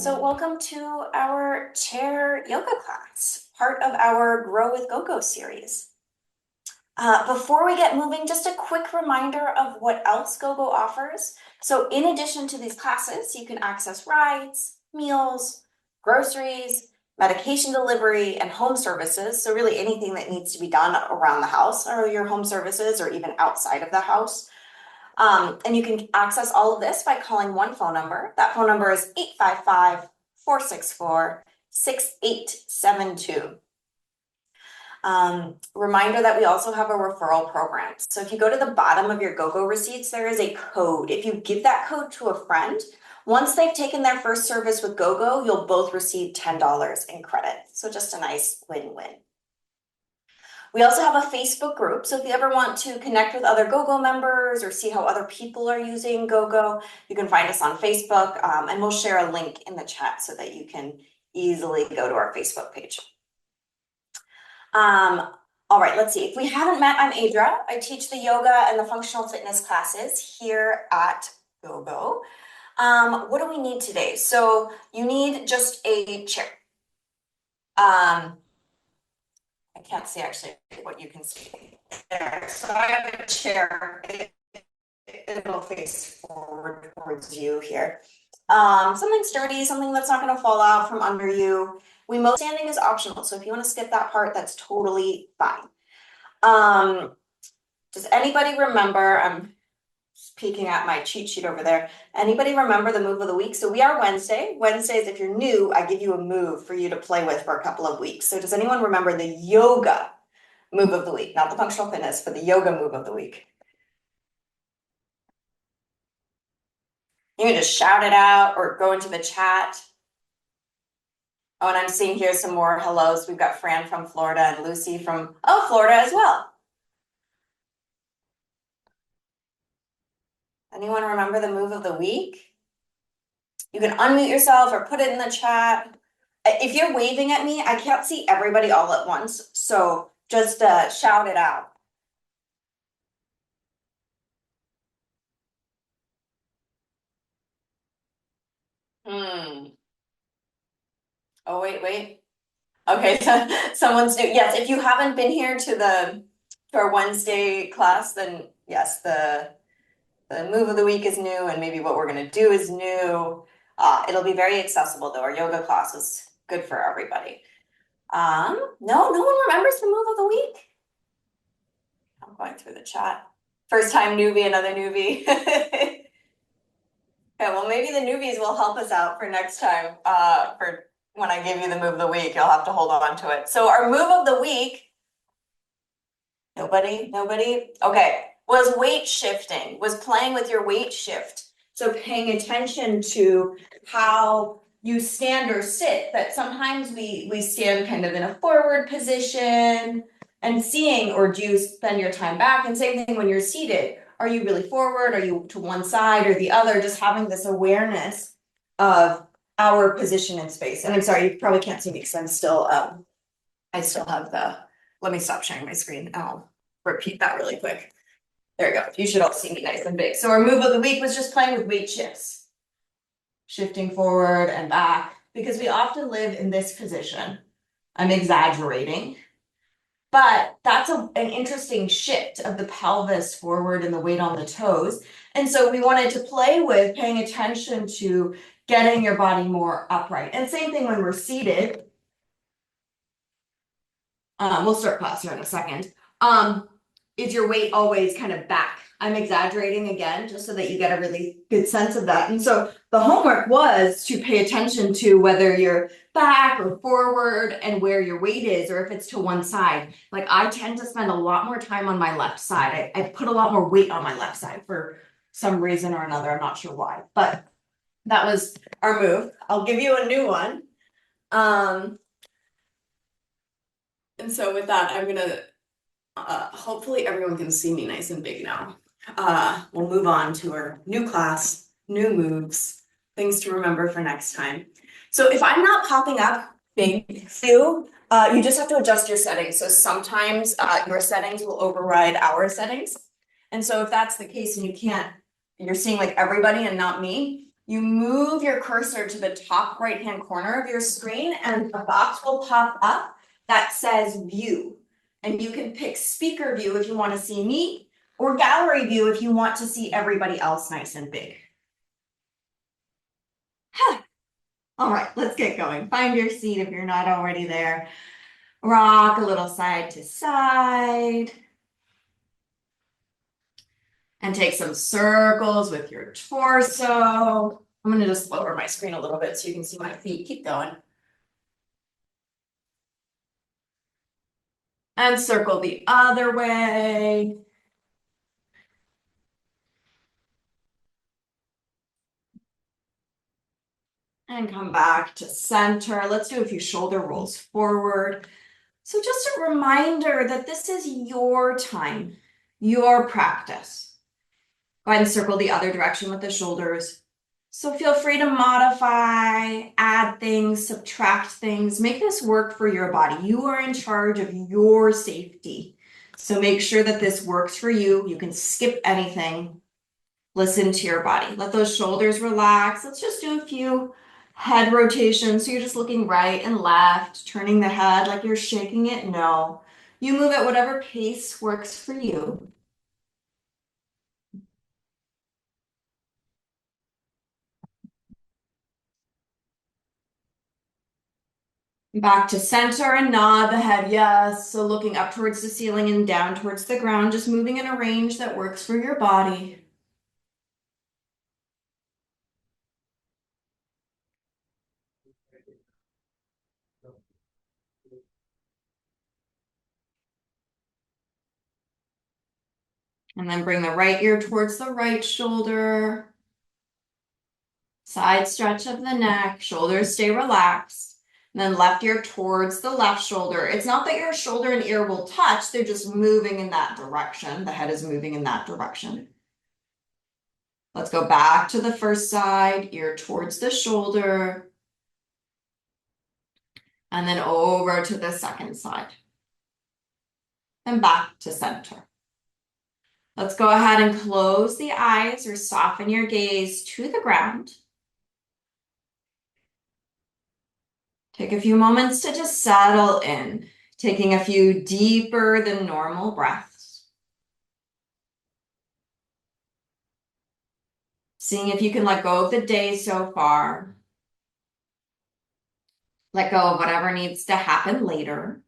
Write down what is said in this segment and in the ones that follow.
So welcome to our chair yoga class, part of our Grow with GoGo series. Before we get moving, just a quick reminder of what else GoGo offers. So in addition to these classes, you can access rides, meals, groceries, medication delivery, and home services. So really anything that needs to be done around the house or your home services or even outside of the house. And you can access all of this by calling one phone number. That phone number is 855-464-6872. Reminder that we also have a referral program. So if you go to the bottom of your GoGo receipts, there is a code. If you give that code to a friend, once they've taken their first service with GoGo, you'll both receive $10 in credit. So just a nice win-win. We also have a Facebook group, so if you ever want to connect with other GoGo members or see how other people are using GoGo, you can find us on Facebook, and we'll share a link in the chat so that you can easily go to our Facebook page. All right, let's see. If we haven't met, I'm Adra. I teach the yoga and the functional fitness classes here at GoGo. What do we need today? So you need just a chair. I can't see actually what you can see there. So I have a chair. It'll face forward towards you here. Something sturdy, something that's not going to fall out from under you. Standing is optional, so if you want to skip that part, that's totally fine. Does anybody remember? I'm peeking at my cheat sheet over there. Anybody remember the move of the week? So we are Wednesday. Wednesdays, if you're new, I give you a move for you to play with for a couple of weeks. So does anyone remember the yoga move of the week? Not the functional fitness, but the yoga move of the week. You can just shout it out or go into the chat. Oh, and I'm seeing here some more hellos. We've got Fran from Florida and Lucy from, Florida as well. Anyone remember the move of the week? You can unmute yourself or put it in the chat. If you're waving at me, I can't see everybody all at once, so just shout it out. Oh, wait. Okay, so someone's new. Yes, if you haven't been here to our Wednesday class, then yes, the move of the week is new and maybe what we're going to do is new. It'll be very accessible though. Our yoga class is good for everybody. No one remembers the move of the week. I'm going through the chat. First time newbie, another newbie. Okay, well, maybe the newbies will help us out for next time. For when I give you the move of the week, you'll have to hold on to it. So our move of the week, nobody? Okay, was weight shifting, was playing with your weight shift. So paying attention to how you stand or sit, that sometimes we stand kind of in a forward position and seeing, or do you spend your time back? And same thing when you're seated. Are you really forward? Are you to one side or the other? Just having this awareness of our position in space. And I'm sorry, you probably can't see me because I'm still, I still have let me stop sharing my screen. I'll repeat that really quick. There you go. You should all see me nice and big. So our move of the week was just playing with weight shifts. Shifting forward and back, because we often live in this position. I'm exaggerating. But that's an interesting shift of the pelvis forward and the weight on the toes. And so we wanted to play with paying attention to getting your body more upright. And same thing when we're seated. We'll start class here in a second. Is your weight always kind of back? I'm exaggerating again, just so that you get a really good sense of that. And so the homework was to pay attention to whether you're back or forward and where your weight is, or if it's to one side. Like I tend to spend a lot more time on my left side. I put a lot more weight on my left side for some reason or another. I'm not sure why, but that was our move. I'll give you a new one. And so with that, I'm gonna, hopefully everyone can see me nice and big now. We'll move on to our new class, new moves, things to remember for next time. So if I'm not popping up big for you, you just have to adjust your settings. So sometimes your settings will override our settings. And so if that's the case and you're seeing like everybody and not me, you move your cursor to the top right-hand corner of your screen and a box will pop up that says view. And you can pick speaker view if you want to see me, or gallery view if you want to see everybody else nice and big. All right, let's get going. Find your seat if you're not already there. Rock a little side to side. And take some circles with your torso. I'm going to just lower my screen a little bit so you can see my feet. Keep going. And circle the other way. And come back to center. Let's do a few shoulder rolls forward. So just a reminder that this is your time, your practice. Go ahead and circle the other direction with the shoulders. So feel free to modify, add things, subtract things, make this work for your body. You are in charge of your safety. So make sure that this works for you. You can skip anything. Listen to your body. Let those shoulders relax. Let's just do a few head rotations. So you're just looking right and left, turning the head like you're shaking it. No, you move at whatever pace works for you. Back to center and nod the head, yes. So looking up towards the ceiling and down towards the ground, just moving in a range that works for your body. And then bring the right ear towards the right shoulder. Side stretch of the neck, shoulders stay relaxed. And then left ear towards the left shoulder. It's not that your shoulder and ear will touch, they're just moving in that direction. The head is moving in that direction. Let's go back to the first side, ear towards the shoulder. And then over to the second side. And back to center. Let's go ahead and close the eyes or soften your gaze to the ground. Take a few moments to just settle in, taking a few deeper than normal breaths. Seeing if you can let go of the day so far. Let go of whatever needs to happen later.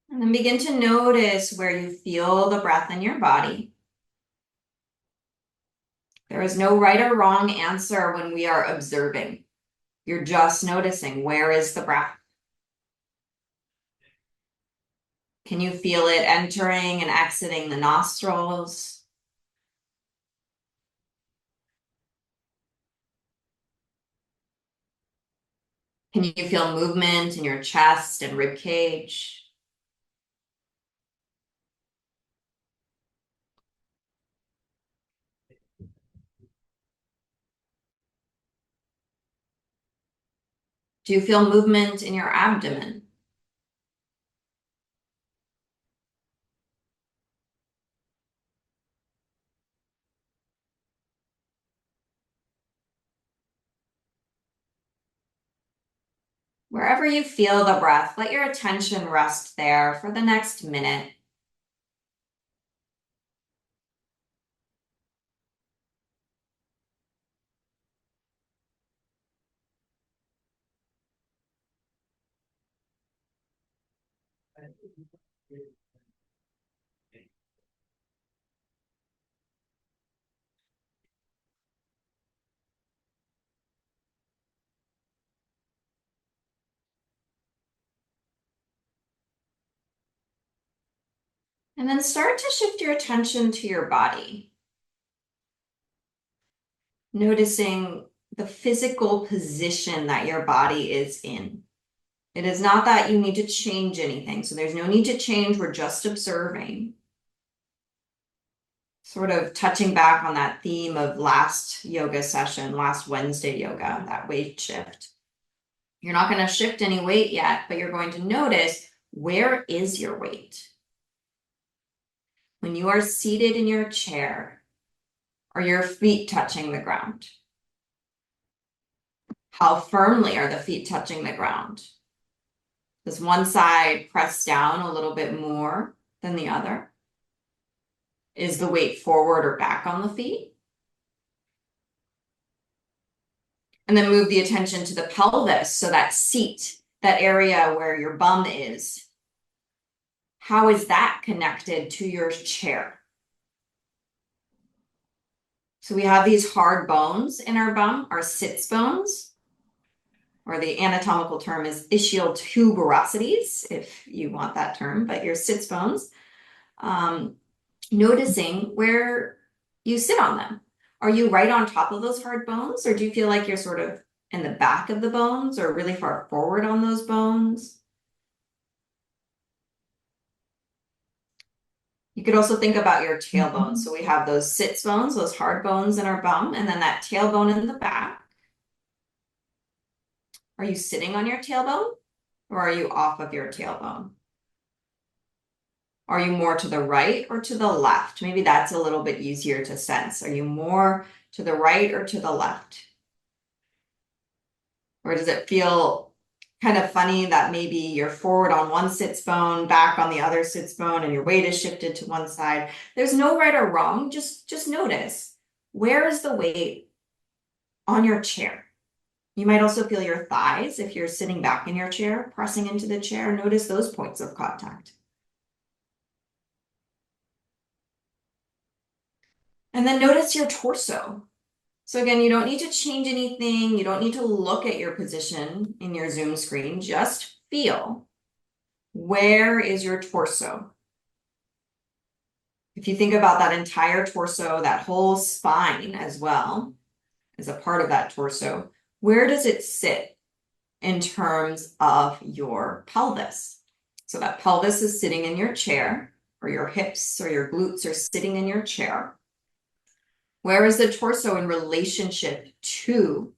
And then begin to notice where you feel the breath in your body. There is no right or wrong answer when we are observing. You're just noticing, where is the breath? Can you feel it entering and exiting the nostrils? Can you feel movement in your chest and rib cage? Do you feel movement in your abdomen? Wherever you feel the breath, let your attention rest there for the next minute. And then start to shift your attention to your body. Noticing the physical position that your body is in. It is not that you need to change anything. So there's no need to change. We're just observing. Sort of touching back on that theme of last yoga session, last Wednesday yoga, that weight shift. You're not going to shift any weight yet, but you're going to notice, where is your weight? When you are seated in your chair, are your feet touching the ground? How firmly are the feet touching the ground? Does one side press down a little bit more than the other? Is the weight forward or back on the feet? And then move the attention to the pelvis. So that seat, that area where your bum is, how is that connected to your chair? So we have these hard bones in our bum, our sits bones, or the anatomical term is ischial tuberosities, if you want that term, but your sits bones. Noticing where you sit on them. Are you right on top of those hard bones, or do you feel like you're sort of in the back of the bones or really far forward on those bones? You could also think about your tailbone. So we have those sits bones, those hard bones in our bum, and then that tailbone in the back. Are you sitting on your tailbone, or are you off of your tailbone? Are you more to the right or to the left? Maybe that's a little bit easier to sense. Are you more to the right or to the left? Or does it feel kind of funny that maybe you're forward on one sits bone, back on the other sits bone, and your weight is shifted to one side? There's no right or wrong. Just notice, where is the weight on your chair? You might also feel your thighs if you're sitting back in your chair, pressing into the chair. Notice those points of contact. And then notice your torso. So again, you don't need to change anything. You don't need to look at your position in your Zoom screen. Just feel, where is your torso? If you think about that entire torso, that whole spine as well as a part of that torso, where does it sit in terms of your pelvis? So that pelvis is sitting in your chair, or your hips or your glutes are sitting in your chair. Where is the torso in relationship to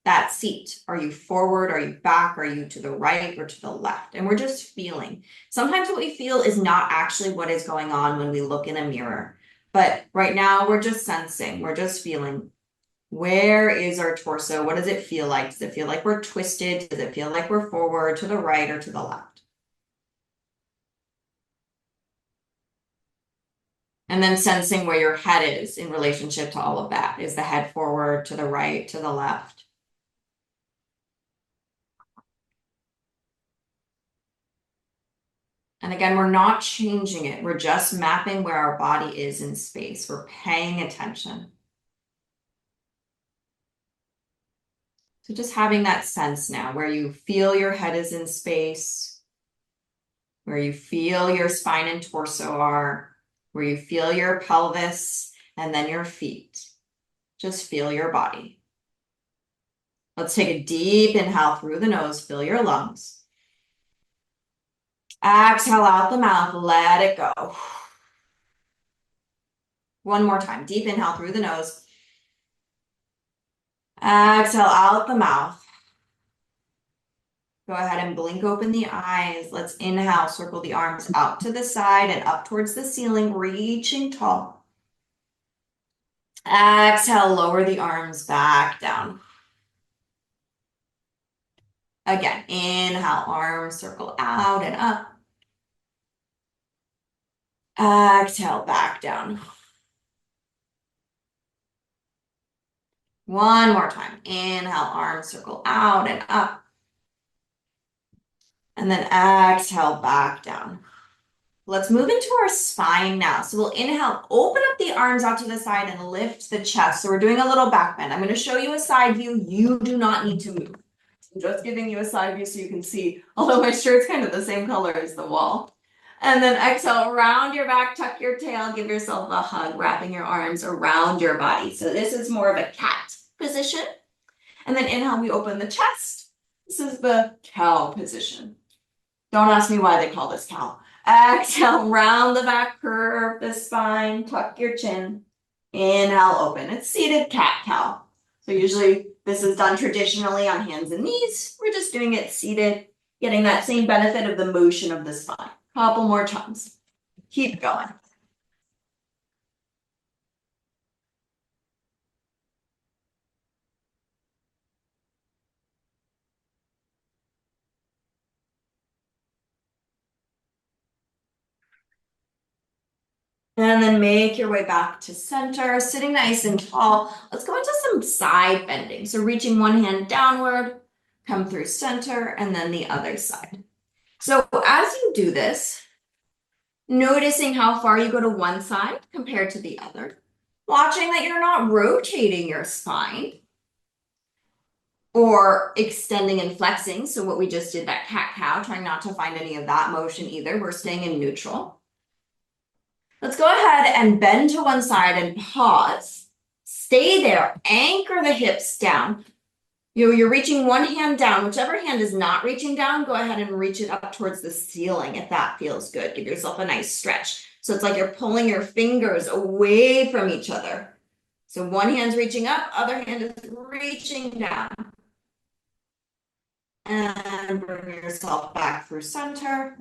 that seat? Are you forward? Are you back? Are you to the right or to the left? And we're just feeling. Sometimes what we feel is not actually what is going on when we look in a mirror. But right now we're just sensing, we're just feeling. Where is our torso? What does it feel like? Does it feel like we're twisted? Does it feel like we're forward, to the right, or to the left? And then sensing where your head is in relationship to all of that. Is the head forward, to the right, to the left? And again, we're not changing it. We're just mapping where our body is in space. We're paying attention. So just having that sense now where you feel your head is in space, where you feel your spine and torso are, where you feel your pelvis and then your feet. Just feel your body. Let's take a deep inhale through the nose, fill your lungs. Exhale out the mouth, let it go. One more time, deep inhale through the nose. Exhale out the mouth. Go ahead and blink open the eyes. Let's inhale, circle the arms out to the side and up towards the ceiling, reaching tall. Exhale, lower the arms back down. Again, inhale, arms circle out and up. Exhale, back down. One more time. Inhale, arms circle out and up. And then exhale, back down. Let's move into our spine now. So we'll inhale, open up the arms out to the side and lift the chest. So we're doing a little back bend. I'm going to show you a side view. You do not need to move. I'm just giving you a side view so you can see, although my shirt's kind of the same color as the wall. And then exhale, round your back, tuck your tail, give yourself a hug, wrapping your arms around your body. So this is more of a cat position. And then inhale, we open the chest. This is the cow position. Don't ask me why they call this cow. Exhale, round the back, curve the spine, tuck your chin. Inhale, open. It's seated cat-cow. So usually this is done traditionally on hands and knees. We're just doing it seated, getting that same benefit of the motion of the spine. Couple more times. Keep going. And then make your way back to center, sitting nice and tall. Let's go into some side bending. So reaching one hand downward, come through center, and then the other side. So as you do this, noticing how far you go to one side compared to the other, watching that you're not rotating your spine or extending and flexing. So what we just did, that cat-cow, trying not to find any of that motion either. We're staying in neutral. Let's go ahead and bend to one side and pause. Stay there, anchor the hips down. You're reaching one hand down. Whichever hand is not reaching down, go ahead and reach it up towards the ceiling if that feels good. Give yourself a nice stretch. So it's like you're pulling your fingers away from each other. So one hand's reaching up, other hand is reaching down. And bring yourself back through center.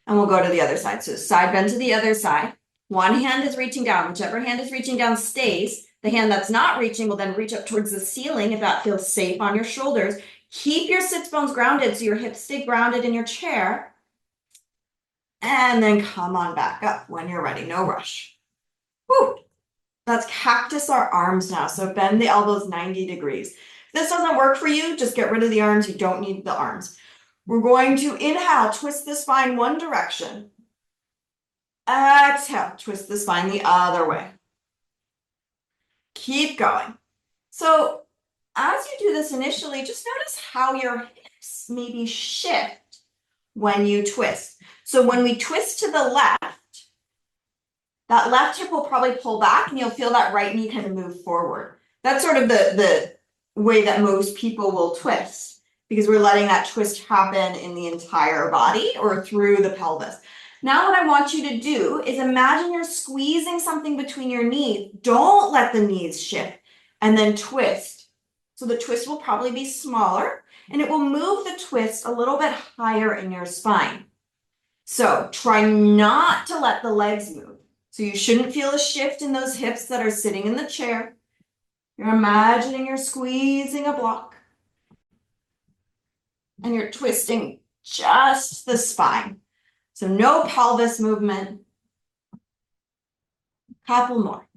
And we'll go to the other side. So side bend to the other side. One hand is reaching down. Whichever hand is reaching down stays. The hand that's not reaching will then reach up towards the ceiling if that feels safe on your shoulders. Keep your sits bones grounded so your hips stay grounded in your chair. And then come on back up when you're ready. No rush. Whew. Let's cactus our arms now. So bend the elbows 90 degrees. If this doesn't work for you, just get rid of the arms. You don't need the arms. We're going to inhale, twist the spine one direction. Exhale, twist the spine the other way. Keep going. So as you do this initially, just notice how your hips maybe shift when you twist. So when we twist to the left, that left hip will probably pull back and you'll feel that right knee kind of move forward. That's sort of the way that most people will twist because we're letting that twist happen in the entire body or through the pelvis. Now what I want you to do is imagine you're squeezing something between your knees. Don't let the knees shift and then twist. So the twist will probably be smaller and it will move the twist a little bit higher in your spine. So try not to let the legs move. So you shouldn't feel a shift in those hips that are sitting in the chair. You're imagining you're squeezing a block and you're twisting just the spine. So no pelvis movement. Couple more.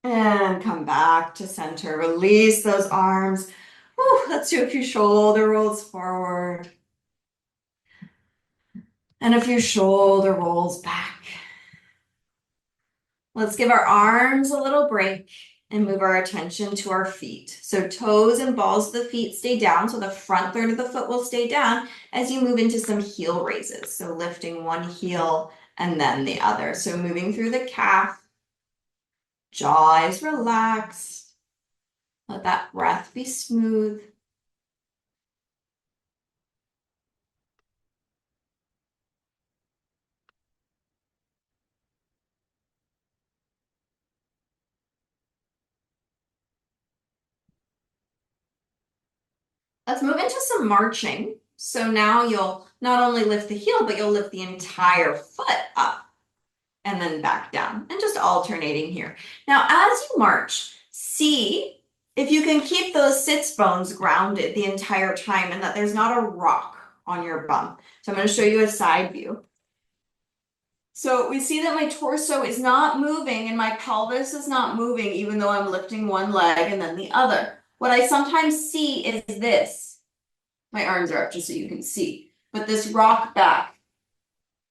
And come back to center. Release those arms. Whew, let's do a few shoulder rolls forward. And a few shoulder rolls back. Let's give our arms a little break and move our attention to our feet. So toes and balls of the feet stay down. So the front third of the foot will stay down as you move into some heel raises. So lifting one heel and then the other. So moving through the calf. Jaw is relaxed. Let that breath be smooth. Let's move into some marching. So now you'll not only lift the heel, but you'll lift the entire foot up and then back down and just alternating here. Now, as you march, see if you can keep those sits bones grounded the entire time and that there's not a rock on your bum. So I'm going to show you a side view. So we see that my torso is not moving and my pelvis is not moving, even though I'm lifting one leg and then the other. What I sometimes see is this. My arms are up just so you can see, but this rock back.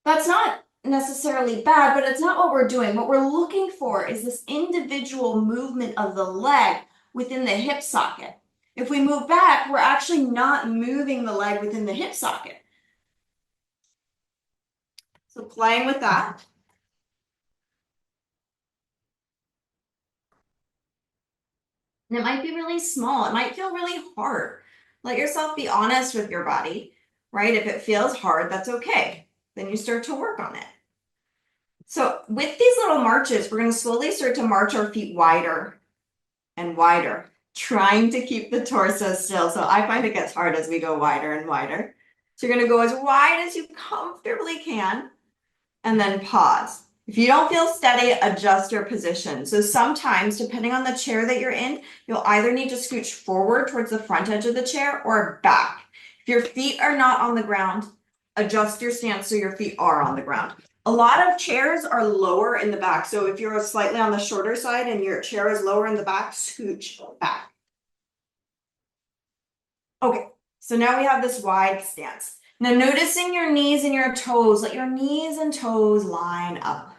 That's not necessarily bad, but it's not what we're doing. What we're looking for is this individual movement of the leg within the hip socket. If we move back, we're actually not moving the leg within the hip socket. So playing with that. And it might be really small. It might feel really hard. Let yourself be honest with your body, right? If it feels hard, that's okay. Then you start to work on it. So with these little marches, we're going to slowly start to march our feet wider and wider, trying to keep the torso still. So I find it gets hard as we go wider and wider. So you're going to go as wide as you comfortably can and then pause. If you don't feel steady, adjust your position. So sometimes, depending on the chair that you're in, you'll either need to scooch forward towards the front edge of the chair or back. If your feet are not on the ground, adjust your stance so your feet are on the ground. A lot of chairs are lower in the back. So if you're slightly on the shorter side and your chair is lower in the back, scooch back. Okay, so now we have this wide stance. Now noticing your knees and your toes, let your knees and toes line up.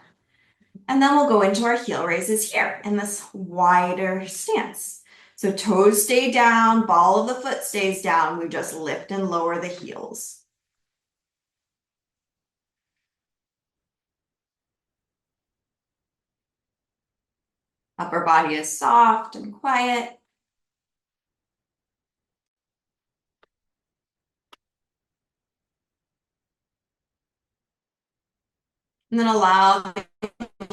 And then we'll go into our heel raises here in this wider stance. So toes stay down, ball of the foot stays down. We just lift and lower the heels. Upper body is soft and quiet. And then allow the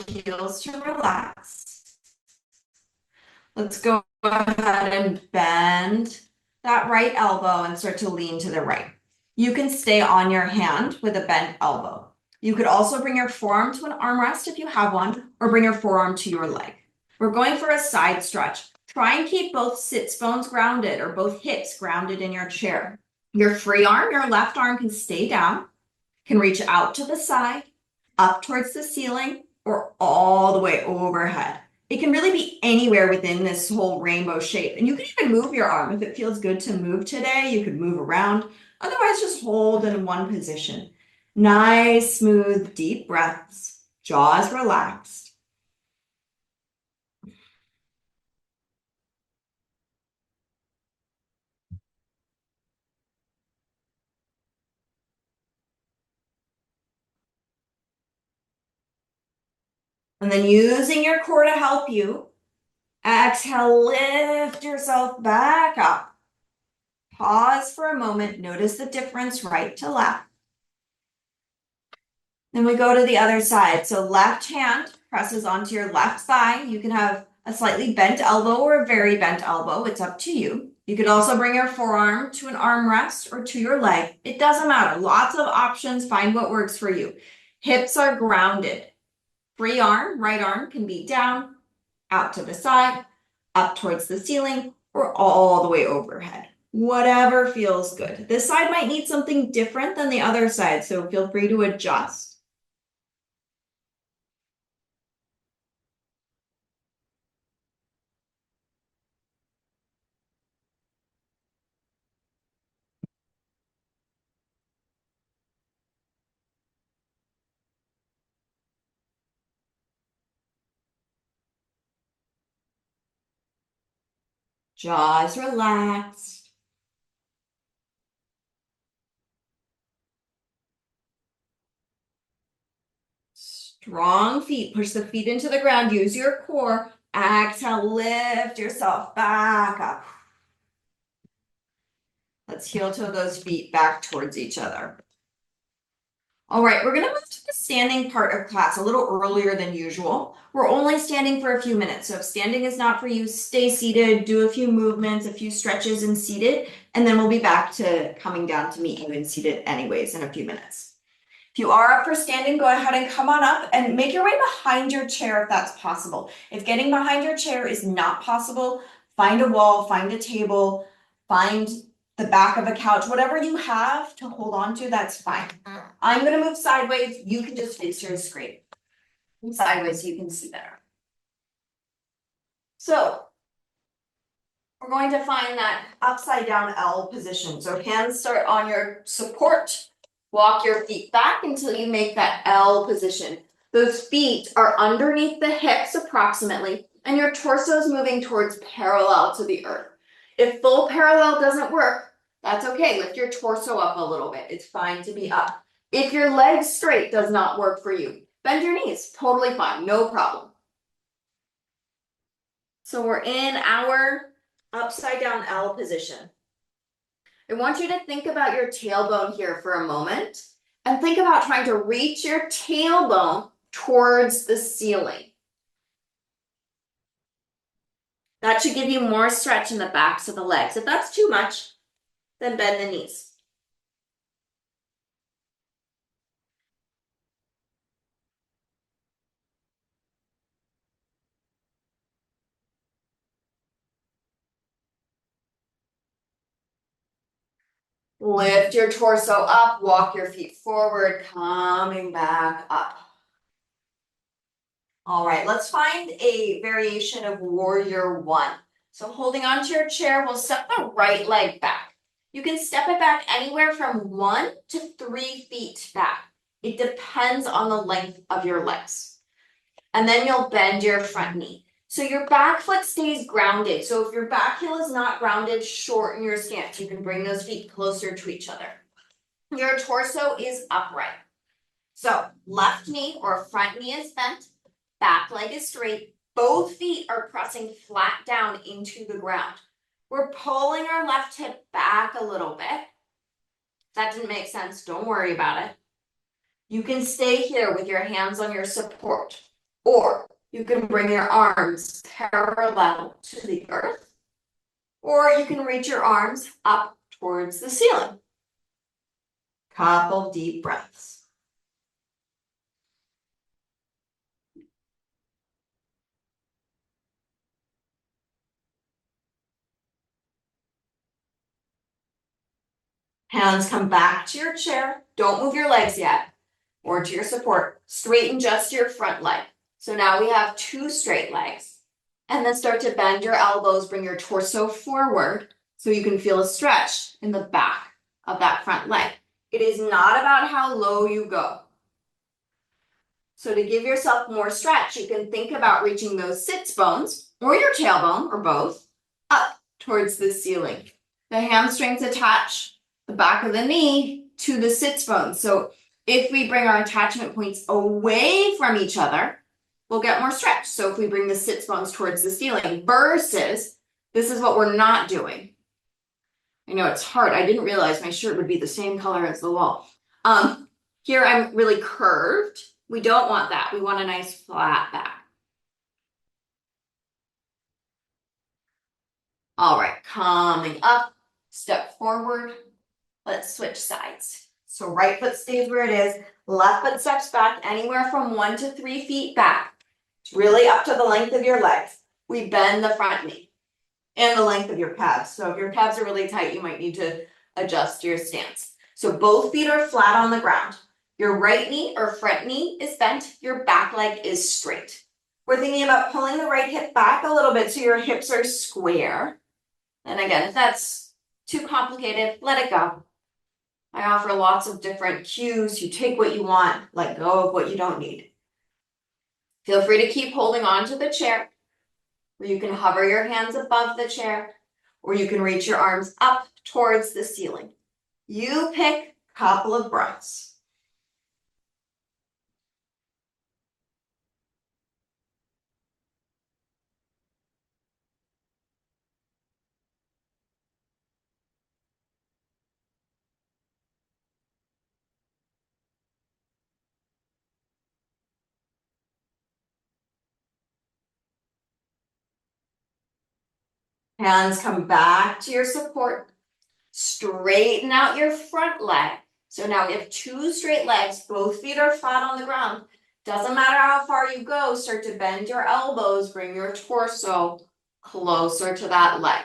heels to relax. Let's go ahead and bend that right elbow and start to lean to the right. You can stay on your hand with a bent elbow. You could also bring your forearm to an armrest if you have one, or bring your forearm to your leg. We're going for a side stretch. Try and keep both sits bones grounded or both hips grounded in your chair. Your free arm, your left arm can stay down, can reach out to the side, up towards the ceiling, or all the way overhead. It can really be anywhere within this whole rainbow shape. And you can even move your arm. If it feels good to move today, you could move around. Otherwise, just hold in one position. Nice, smooth, deep breaths, jaws relaxed. And then using your core to help you, exhale, lift yourself back up. Pause for a moment, notice the difference right to left. Then we go to the other side. So left hand presses onto your left thigh. You can have a slightly bent elbow or a very bent elbow. It's up to you. You could also bring your forearm to an armrest or to your leg. It doesn't matter. Lots of options. Find what works for you. Hips are grounded. Free arm, right arm can be down, out to the side, up towards the ceiling, or all the way overhead. Whatever feels good. This side might need something different than the other side, so feel free to adjust. Jaws relaxed. Strong feet. Push the feet into the ground. Use your core. Exhale, lift yourself back up. Let's heel toe those feet back towards each other. All right, we're gonna move to the standing part of class a little earlier than usual. We're only standing for a few minutes, so if standing is not for you, stay seated, do a few movements, a few stretches and seated, and then we'll be back to coming down to meet you in seated anyways in a few minutes. If you are up for standing, go ahead and come on up and make your way behind your chair if that's possible. If getting behind your chair is not possible, find a wall, find a table, find the back of a couch, whatever you have to hold on to, that's fine. I'm gonna move sideways. You can just face your screen. Move sideways so you can see better. So we're going to find that upside down L position. So hands start on your support. Walk your feet back until you make that L position. Those feet are underneath the hips approximately, and your torso is moving towards parallel to the earth. If full parallel doesn't work, that's okay. Lift your torso up a little bit. It's fine to be up. If your legs straight does not work for you, bend your knees. Totally fine. No problem. So we're in our upside down L position. I want you to think about your tailbone here for a moment and think about trying to reach your tailbone towards the ceiling. That should give you more stretch in the backs of the legs. If that's too much, then bend the knees. Lift your torso up, walk your feet forward, coming back up. All right, let's find a variation of warrior one. So holding onto your chair, we'll step the right leg back. You can step it back anywhere from 1 to 3 feet back. It depends on the length of your legs. And then you'll bend your front knee. So your back foot stays grounded. So if your back heel is not grounded, shorten your stance. You can bring those feet closer to each other. Your torso is upright. So left knee or front knee is bent, back leg is straight, both feet are pressing flat down into the ground. We're pulling our left hip back a little bit. If that didn't make sense, don't worry about it. You can stay here with your hands on your support, or you can bring your arms parallel to the earth, or you can reach your arms up towards the ceiling. Couple deep breaths. Hands come back to your chair. Don't move your legs yet, or to your support. Straighten just your front leg. So now we have 2 straight legs. And then start to bend your elbows, bring your torso forward so you can feel a stretch in the back of that front leg. It is not about how low you go. So to give yourself more stretch, you can think about reaching those sits bones or your tailbone or both up towards the ceiling. The hamstrings attach the back of the knee to the sits bone. So if we bring our attachment points away from each other, we'll get more stretch. So if we bring the sits bones towards the ceiling versus this is what we're not doing. I know it's hard. I didn't realize my shirt would be the same color as the wall. Here I'm really curved. We don't want that. We want a nice flat back. All right, coming up, step forward. Let's switch sides. So right foot stays where it is. Left foot steps back anywhere from 1 to 3 feet back. It's really up to the length of your legs. We bend the front knee and the length of your calves. So if your calves are really tight, you might need to adjust your stance. So both feet are flat on the ground. Your right knee or front knee is bent. Your back leg is straight. We're thinking about pulling the right hip back a little bit so your hips are square. And again, if that's too complicated, let it go. I offer lots of different cues. You take what you want, let go of what you don't need. Feel free to keep holding on to the chair, or you can hover your hands above the chair, or you can reach your arms up towards the ceiling. You pick a couple of breaths. Hands come back to your support. Straighten out your front leg. So now we have 2 straight legs. Both feet are flat on the ground. Doesn't matter how far you go, start to bend your elbows, bring your torso closer to that leg.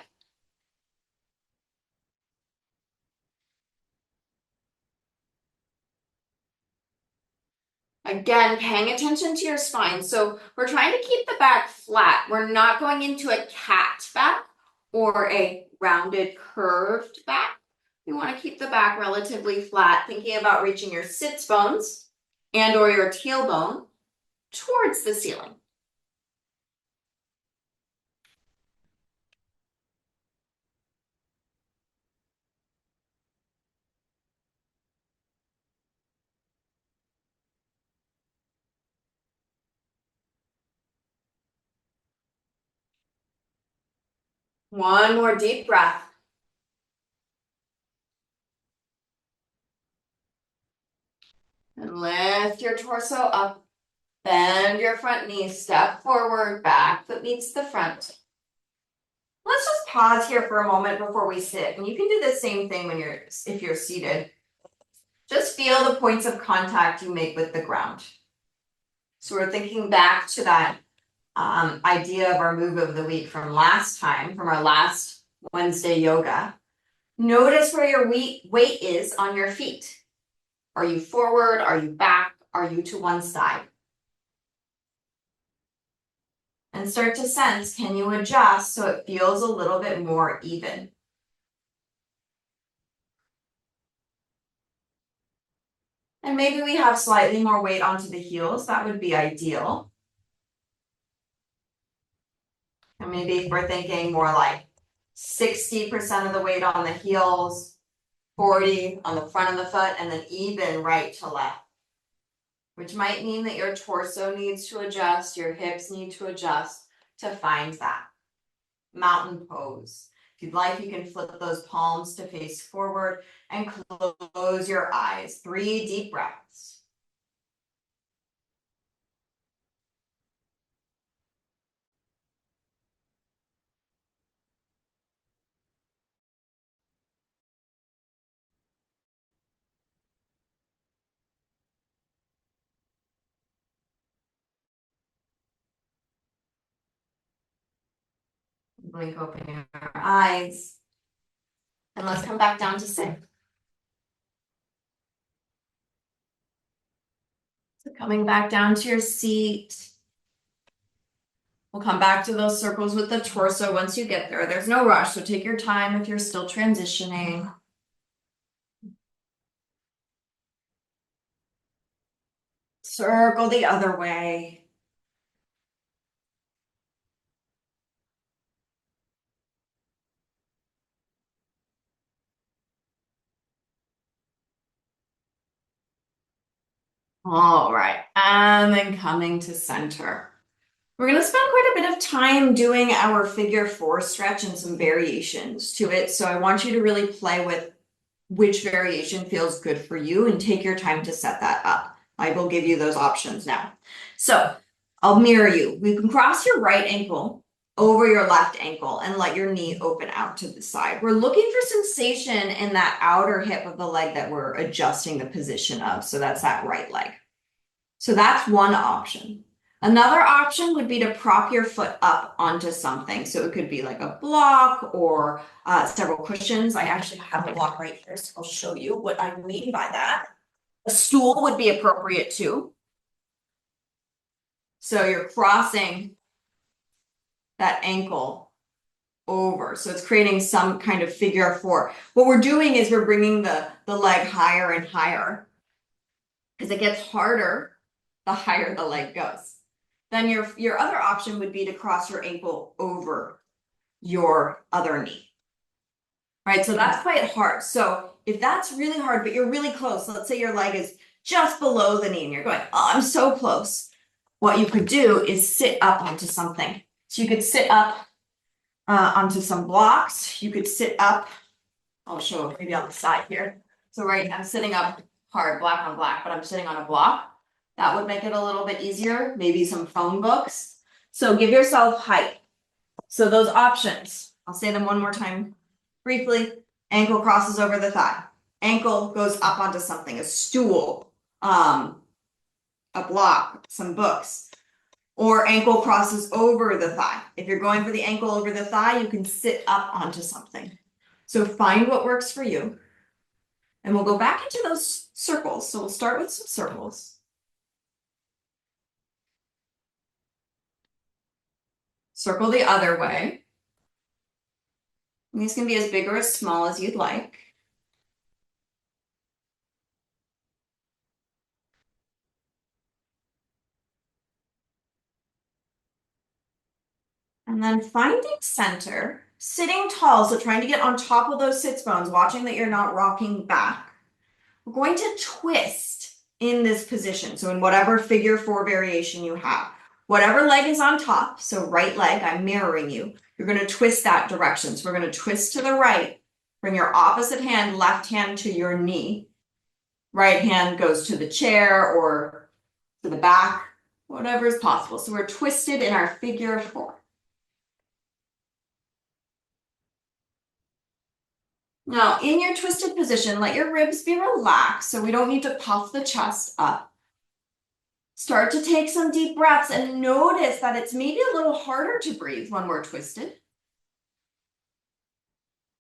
Again, paying attention to your spine. So we're trying to keep the back flat. We're not going into a cat back or a rounded curved back. We want to keep the back relatively flat, thinking about reaching your sits bones and or your tailbone towards the ceiling. One more deep breath. And lift your torso up. Bend your front knee, step forward, back foot meets the front. Let's just pause here for a moment before we sit. And you can do the same thing if you're seated. Just feel the points of contact you make with the ground. So we're thinking back to that idea of our move of the week from last time, from our last Wednesday yoga. Notice where your weight is on your feet. Are you forward? Are you back? Are you to one side? And start to sense, can you adjust so it feels a little bit more even? And maybe we have slightly more weight onto the heels. That would be ideal. And maybe if we're thinking more like 60% of the weight on the heels, 40 on the front of the foot, and then even right to left. Which might mean that your torso needs to adjust, your hips need to adjust to find that mountain pose. If you'd like, you can flip those palms to face forward and close your eyes. 3 deep breaths. Blink open your eyes. And let's come back down to sit. So coming back down to your seat. We'll come back to those circles with the torso once you get there. There's no rush, so take your time if you're still transitioning. Circle the other way. All right, and then coming to center. We're going to spend quite a bit of time doing our figure 4 stretch and some variations to it. So I want you to really play with which variation feels good for you and take your time to set that up. I will give you those options now. So I'll mirror you. You can cross your right ankle over your left ankle and let your knee open out to the side. We're looking for sensation in that outer hip of the leg that we're adjusting the position of. So that's that right leg. So that's one option. Another option would be to prop your foot up onto something. So it could be like a block or several cushions. I actually have a block right here, so I'll show you what I mean by that. A stool would be appropriate too. So you're crossing that ankle over. So it's creating some kind of figure 4. What we're doing is we're bringing the leg higher and higher. As it gets harder, the higher the leg goes. Then your other option would be to cross your ankle over your other knee. Right, so that's quite hard. So if that's really hard, but you're really close, let's say your leg is just below the knee and you're going, oh, I'm so close. What you could do is sit up onto something. So you could sit up onto some blocks. You could sit up, I'll show maybe on the side here. So right, I'm sitting up hard, black on black, but I'm sitting on a block. That would make it a little bit easier, maybe some phone books. So give yourself height. So those options, I'll say them one more time briefly. Ankle crosses over the thigh. Ankle goes up onto something, a stool, a block, some books. Or ankle crosses over the thigh. If you're going for the ankle over the thigh, you can sit up onto something. So find what works for you. And we'll go back into those circles. So we'll start with some circles. Circle the other way. And these can be as big or as small as you'd like. And then finding center, sitting tall, so trying to get on top of those sits bones, watching that you're not rocking back. We're going to twist in this position. So in whatever figure 4 variation you have, whatever leg is on top, so right leg, I'm mirroring you, you're going to twist that direction. So we're going to twist to the right, bring your opposite hand, left hand to your knee. Right hand goes to the chair or to the back, whatever is possible. So we're twisted in our figure 4. Now, in your twisted position, let your ribs be relaxed, so we don't need to puff the chest up. Start to take some deep breaths and notice that it's maybe a little harder to breathe when we're twisted.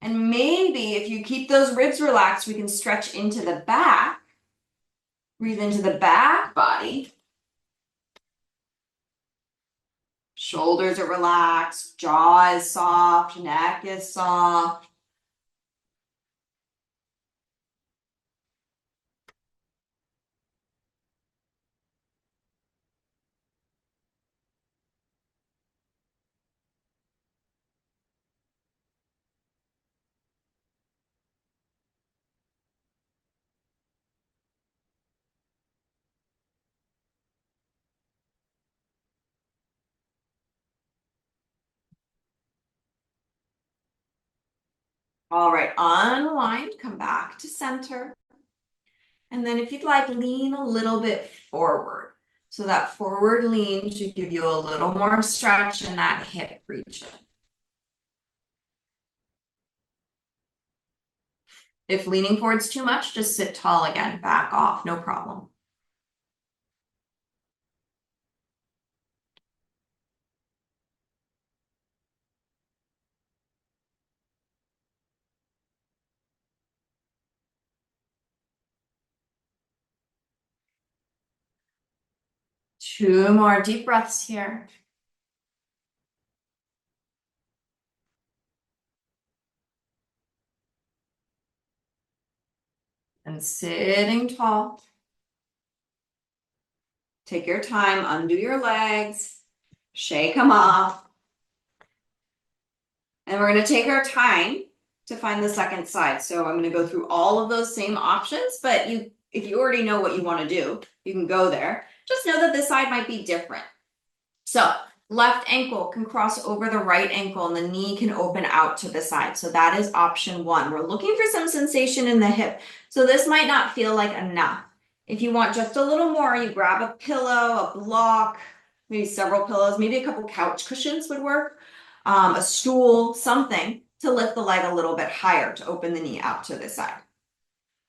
And maybe if you keep those ribs relaxed, we can stretch into the back. Breathe into the back body. Shoulders are relaxed, jaw is soft, neck is soft. All right, unwind, come back to center. And then if you'd like, lean a little bit forward. So that forward lean should give you a little more stretch in that hip region. If leaning forward's too much, just sit tall again, back off, no problem. Two more deep breaths here. And sitting tall. Take your time, undo your legs, shake them off. And we're going to take our time to find the second side. So I'm going to go through all of those same options, but if you already know what you want to do, you can go there. Just know that this side might be different. So left ankle can cross over the right ankle and the knee can open out to the side. So that is option 1. We're looking for some sensation in the hip. So this might not feel like enough. If you want just a little more, you grab a pillow, a block, maybe several pillows, maybe a couple couch cushions would work, a stool, something to lift the leg a little bit higher to open the knee out to the side.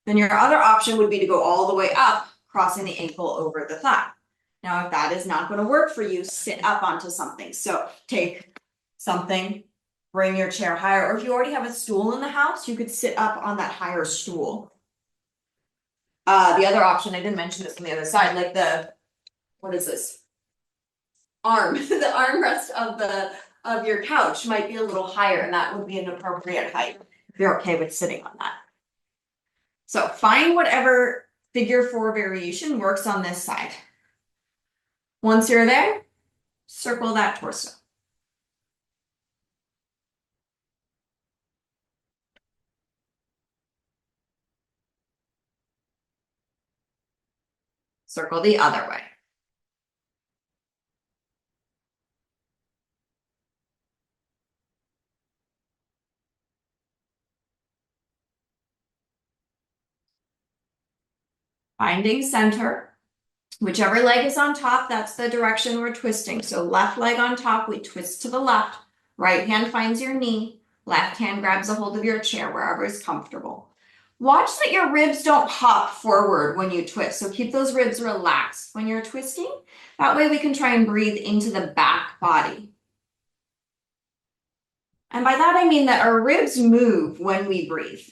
Then your other option would be to go all the way up, crossing the ankle over the thigh. Now, if that is not going to work for you, sit up onto something. So take something, bring your chair higher, or if you already have a stool in the house, you could sit up on that higher stool. The other option, I didn't mention this on the other side, like what is this? Arm, the armrest of your couch might be a little higher, and that would be an appropriate height if you're okay with sitting on that. So find whatever figure 4 variation works on this side. Once you're there, circle that torso. Circle the other way. Finding center. Whichever leg is on top, that's the direction we're twisting. So left leg on top, we twist to the left. Right hand finds your knee. Left hand grabs a hold of your chair, wherever is comfortable. Watch that your ribs don't hop forward when you twist. So keep those ribs relaxed when you're twisting. That way we can try and breathe into the back body. And by that, I mean that our ribs move when we breathe,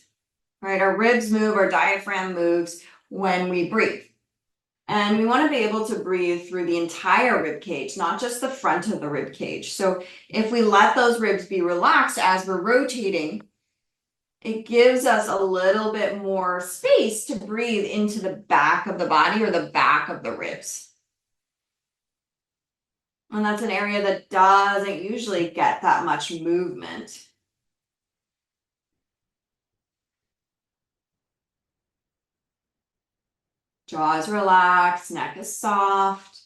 right? Our ribs move, our diaphragm moves when we breathe. And we want to be able to breathe through the entire rib cage, not just the front of the rib cage. So if we let those ribs be relaxed as we're rotating, it gives us a little bit more space to breathe into the back of the body or the back of the ribs. And that's an area that doesn't usually get that much movement. Jaw is relaxed, neck is soft.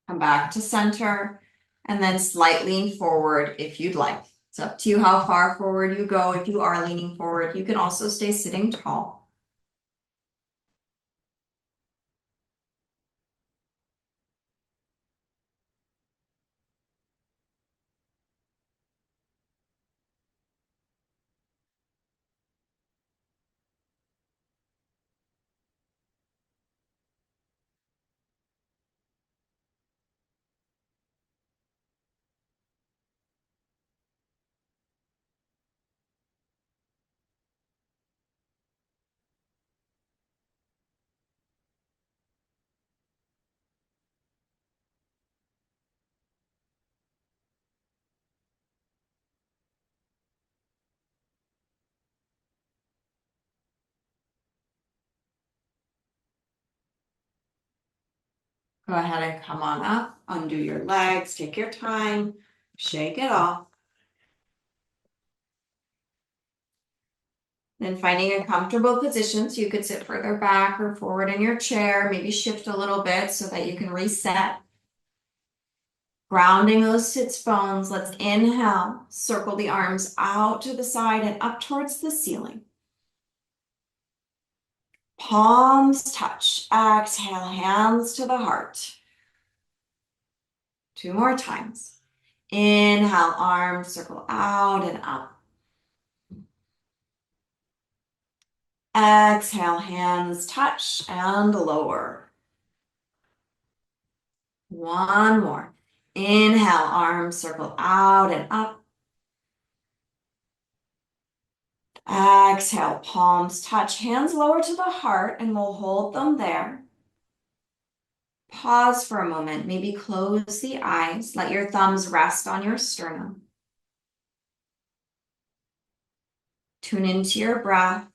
Come back to center, and then slight lean forward if you'd like. It's up to you how far forward you go. If you are leaning forward, you can also stay sitting tall. Go ahead and come on up, undo your legs, take your time, shake it off. Then finding a comfortable position, so you could sit further back or forward in your chair, maybe shift a little bit so that you can reset. Grounding those sits bones. Let's inhale, circle the arms out to the side and up towards the ceiling. Palms touch. Exhale, hands to the heart. 2 more times. Inhale, arms circle out and up. Exhale, hands touch and lower. 1 more. Inhale, arms circle out and up. Exhale, palms touch, hands lower to the heart, and we'll hold them there. Pause for a moment, maybe close the eyes. Let your thumbs rest on your sternum. Tune into your breath.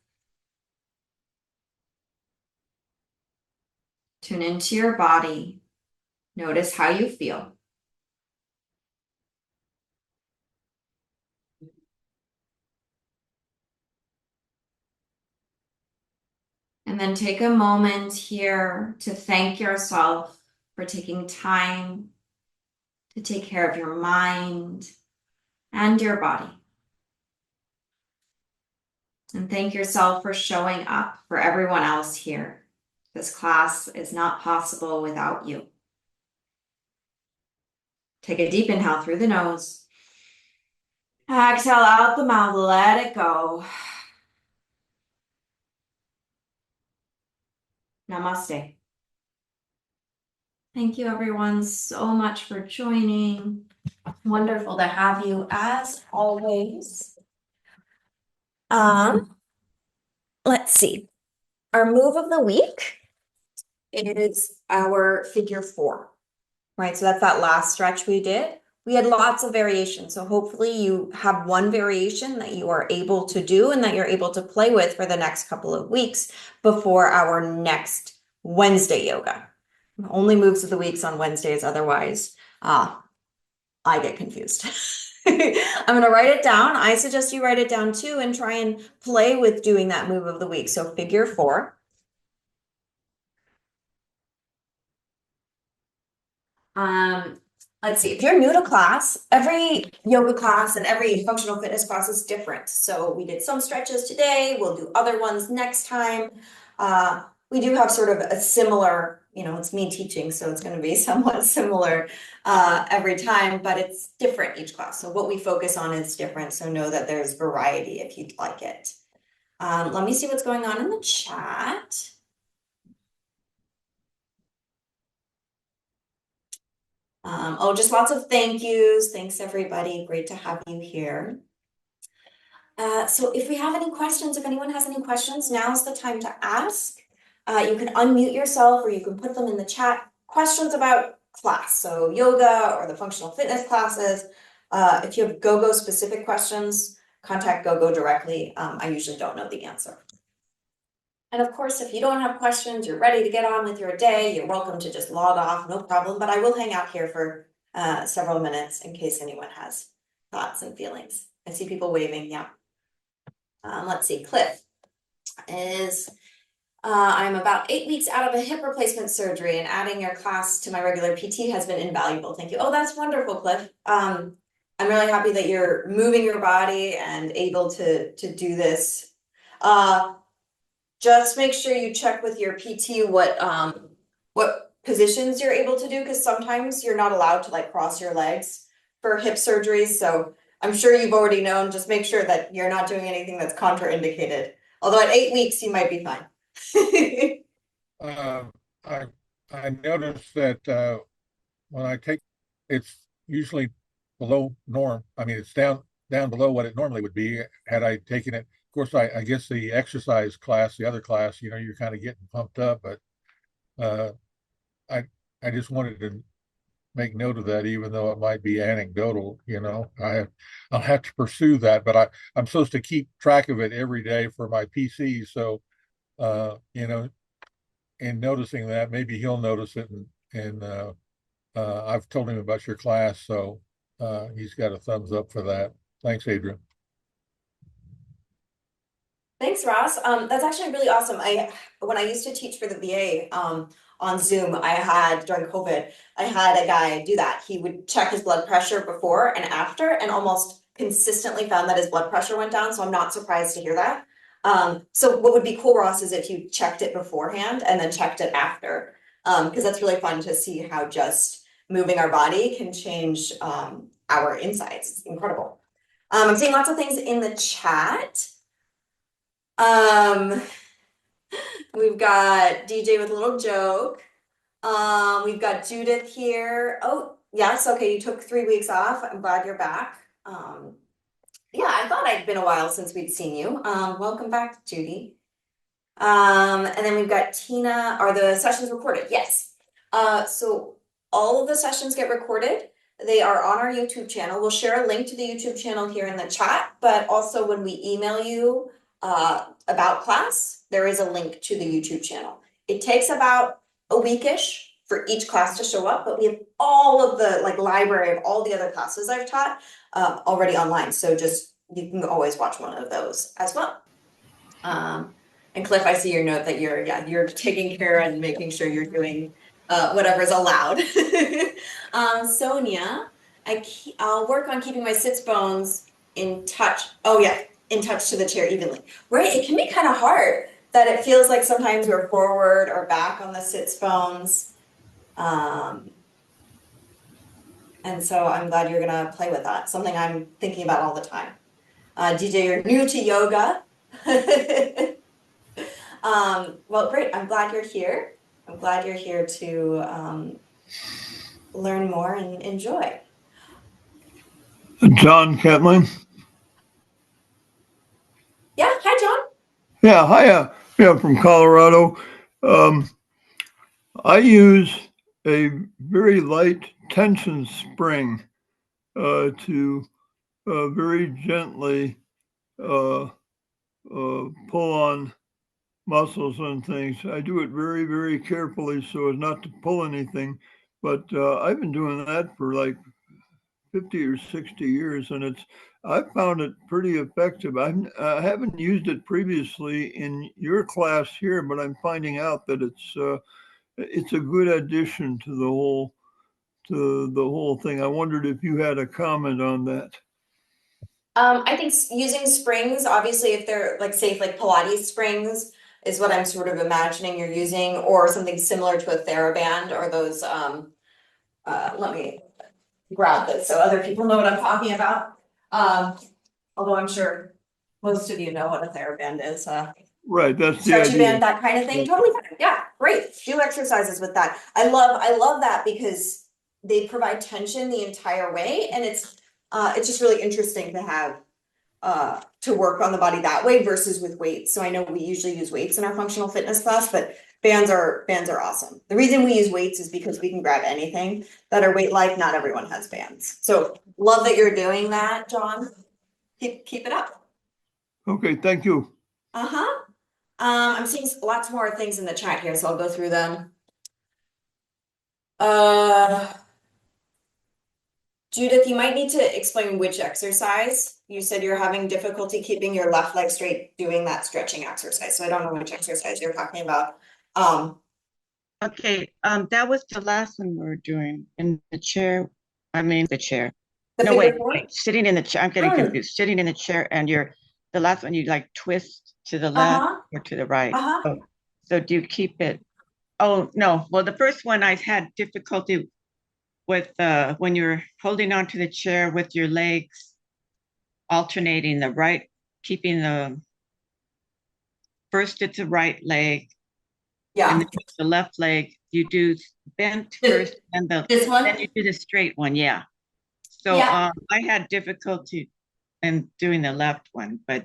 Tune into your body. Notice how you feel. And then take a moment here to thank yourself for taking time to take care of your mind and your body. And thank yourself for showing up for everyone else here. This class is not possible without you. Take a deep inhale through the nose. Exhale out the mouth, let it go. Namaste. Thank you everyone so much for joining. Wonderful to have you as always. Let's see. Our move of the week is our figure 4, right? So that's that last stretch we did. We had lots of variations. So hopefully you have one variation that you are able to do and that you're able to play with for the next couple of weeks before our next Wednesday yoga. Only moves of the weeks on Wednesdays, otherwise I get confused. I'm going to write it down. I suggest you write it down too and try and play with doing that move of the week. So figure 4. Let's see, if you're new to class, every yoga class and every functional fitness class is different. So we did some stretches today, we'll do other ones next time. We do have sort of a similar, it's me teaching, so it's going to be somewhat similar every time, but it's different each class. So what we focus on is different. So know that there's variety if you'd like it. Let me see what's going on in the chat. Just lots of thank yous. Thanks, everybody. Great to have you here. So if we have any questions, if anyone has any questions, now's the time to ask. You can unmute yourself or you can put them in the chat. Questions about class, so yoga or the functional fitness classes. If you have GoGo specific questions, contact GoGo directly. I usually don't know the answer. And of course, if you don't have questions, you're ready to get on with your day, you're welcome to just log off, no problem. But I will hang out here for several minutes in case anyone has thoughts and feelings. I see people waving, yeah. Let's see, Cliff is I'm about 8 weeks out of a hip replacement surgery, and adding your class to my regular PT has been invaluable. Thank you. Oh, that's wonderful, Cliff. I'm really happy that you're moving your body and able to do this. Just make sure you check with your PT what positions you're able to do, because sometimes you're not allowed to like cross your legs for hip surgeries. So I'm sure you've already known. Just make sure that you're not doing anything that's contraindicated. Although at 8 weeks you might be fine. Uh, I I noticed that when I take, it's usually below norm. I mean, it's down below what it normally would be had I taken it. Of course, I guess the exercise class, the other class, you're kind of getting pumped up, but uh, I I just wanted to make note of that, even though it might be anecdotal. I'll have to pursue that, but I'm supposed to keep track of it every day for my PC. So in noticing that, maybe he'll notice it, and I've told him about your class, so he's got a thumbs up for that. Thanks, Adrian. Thanks, Ross. That's actually really awesome. When I used to teach for the VA, on Zoom, I had during COVID, I had a guy do that. He would check his blood pressure before and after, and almost consistently found that his blood pressure went down. So I'm not surprised to hear that. So what would be cool, Ross, is if you checked it beforehand and then checked it after, because that's really fun to see how just moving our body can change our insides. It's incredible. I'm seeing lots of things in the chat. Um, we've got DJ with a little joke. We've got Judith here. Oh, yes, okay, you took 3 weeks off. I'm glad you're back. Yeah, I thought I'd been a while since we'd seen you. Welcome back, Judy. And then we've got Tina. Are the sessions recorded? Yes. So all of the sessions get recorded. They are on our YouTube channel. We'll share a link to the YouTube channel here in the chat, but also when we email you about class, there is a link to the YouTube channel. It takes about a weekish for each class to show up, but we have all of the library of all the other classes I've taught already online. So just you can always watch one of those as well. And Cliff, I see your note that you're taking care and making sure you're doing whatever's allowed. Sonia, I'll work on keeping my sits bones in touch. Oh yeah, in touch to the chair evenly. Right, it can be kind of hard that it feels like sometimes we're forward or back on the sits bones. And so I'm glad you're gonna play with that. Something I'm thinking about all the time. DJ, you're new to yoga. Well, great. I'm glad you're here. I'm glad you're here to learn more and enjoy. John Catlin. Yeah, hi, John. Yeah, hi. Yeah, from Colorado. I use a very light tension spring to very gently pull on muscles and things. I do it very, very carefully so as not to pull anything. But I've been doing that for like 50 or 60 years, and I found it pretty effective. I haven't used it previously in your class here, but I'm finding out that it's a good addition to the whole thing. I wondered if you had a comment on that. I think using springs, obviously, if they're safe, like Pilates springs, is what I'm sort of imagining you're using, or something similar to a TheraBand, or those. Let me grab this so other people know what I'm talking about. Although I'm sure most of you know what a TheraBand is. Right, that's the Stretchy idea. band, that kind of thing. Totally fine. Yeah, great. Do exercises with that. I love that because they provide tension the entire way, and it's just really interesting to have to work on the body that way versus with weights. So I know we usually use weights in our functional fitness class, but bands are awesome. The reason we use weights is because we can grab anything that are weight like. Not everyone has bands. So love that you're doing that, John. Keep it up. Okay, thank you. Uh-huh. I'm seeing lots more things in the chat here, so I'll go through them. Judith, you might need to explain which exercise. You said you're having difficulty keeping your left leg straight doing that stretching exercise. So I don't know which exercise you're talking about. Okay, that was the last one we were doing in the chair. I mean, the chair. The No, figure wait, four? sitting in the chair. I'm getting Mm. confused. Sitting in the chair and the last one you like twist to the left or to the right. Uh-huh. So do you keep it? Oh, no. Well, the first one I had difficulty with when you're holding on to the chair with your legs alternating the right, keeping first it's the right leg Yeah. and then the left leg, you do bent first and This one? then you do the straight one, yeah. So Yeah. I had difficulty in doing the left one, but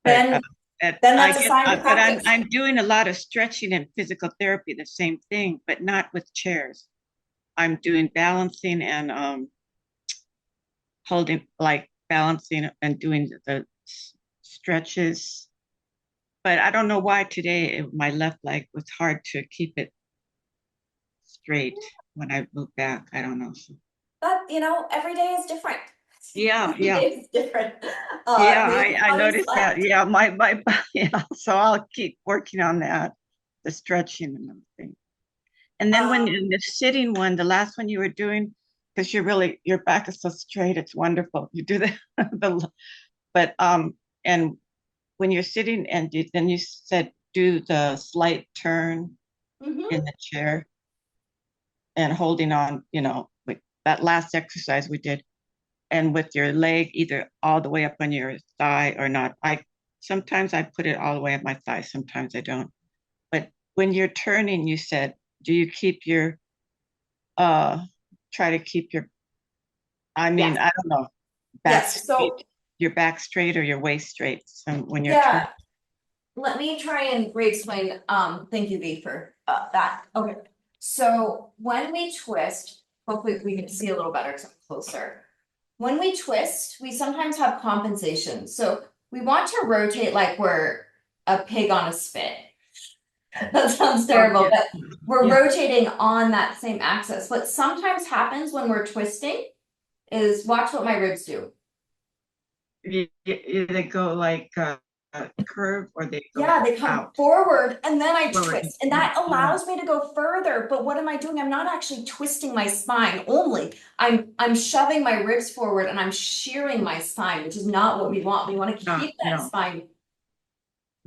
Then that's a sign to but practice. I'm doing a lot of stretching and physical therapy, the same thing, but not with chairs. I'm doing balancing and holding, like balancing and doing the stretches. But I don't know why today my left leg was hard to keep it straight when I moved back. I don't know. But every day is different. Yeah, Every yeah. day is different. Yeah, Maybe I how you noticed that. slept. Yeah, yeah. So I'll keep working on that, the stretching and everything. And then when in the sitting one, the last one you were doing, because your back is so straight, it's wonderful. You do but and when you're sitting and then you said do the slight turn Mhm. in the chair and holding on, with that last exercise we did, and with your leg either all the way up on your thigh or not. Sometimes I put it all the way up my thigh, sometimes I don't. But when you're turning, you said, do you keep your try to keep your, I mean, Yes. I don't know, back Yes. straight, So your back straight or your waist straight. So when you're yeah, let me try and re-explain. Thank you, V, for that. Okay. So when we twist, hopefully we can see a little better because I'm closer. When we twist, we sometimes have compensation. So we want to rotate like we're a pig on a spit. That sounds terrible, yeah. but we're Yeah. rotating on that same axis. What sometimes happens when we're twisting is watch what my ribs do. They go like curve or they go Yeah, they come out. forward and then I Forward. twist, and that Yeah. allows me to go further. But what am I doing? I'm not actually twisting my spine only. I'm shoving my ribs forward and I'm shearing my spine, which is not what we want. We want to keep that No. spine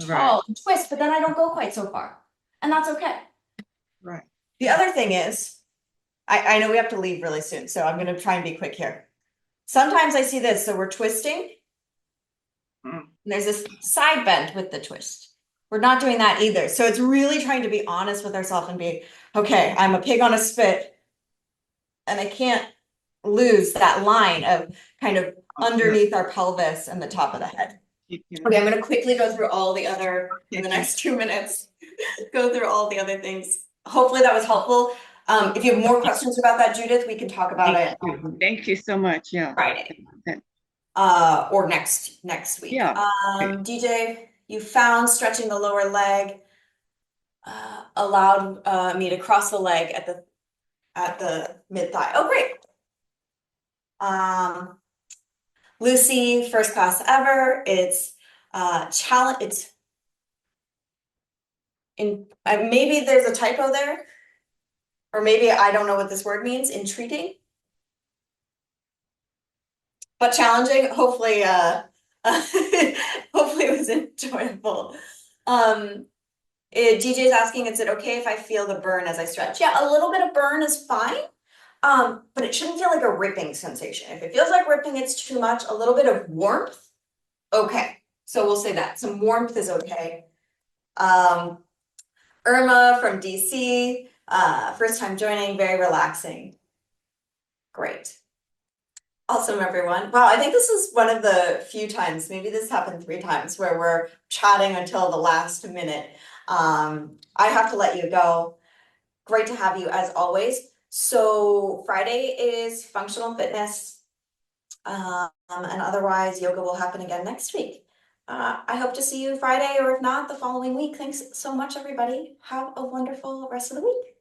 Right, tall and twist, but then I don't go quite so far. And that's okay. right. The other thing is, I know we have to leave really soon, so I'm gonna try and be quick here. Sometimes I see this, so we're twisting. Mm. And there's this side bend with the twist. We're not doing that either. So it's really trying to be honest with ourselves and be, okay, I'm a pig on a spit, and I can't lose that line of kind of underneath our pelvis and the top of the head. Okay, I'm gonna quickly go through all the other, in the next 2 minutes, go through all the other things. Hopefully that was helpful. If you have more questions about that, Judith, we can talk about it. Thank you so much. Yeah. Friday. Okay. Or next week. Yeah. DJ, you found stretching the lower leg allowed me to cross the leg at the mid thigh. Oh, great. Lucy, first class ever. It's challenge. It's in maybe there's a typo there, or maybe I don't know what this word means. Entreating, but challenging. Hopefully, hopefully it was enjoyable. DJ's asking, is it okay if I feel the burn as I stretch? Yeah, a little bit of burn is fine. But it shouldn't feel like a ripping sensation. If it feels like ripping, it's too much. A little bit of warmth, okay. So we'll say that. Some warmth is okay. Irma from DC, first time joining, very relaxing. Great. Awesome, everyone. Wow, I think this is one of the few times, maybe this happened 3 times, where we're chatting until the last minute. I have to let you go. Great to have you as always. So Friday is functional fitness, and otherwise yoga will happen again next week. I hope to see you Friday, or if not, the following week. Thanks so much, everybody. Have a wonderful rest of the week.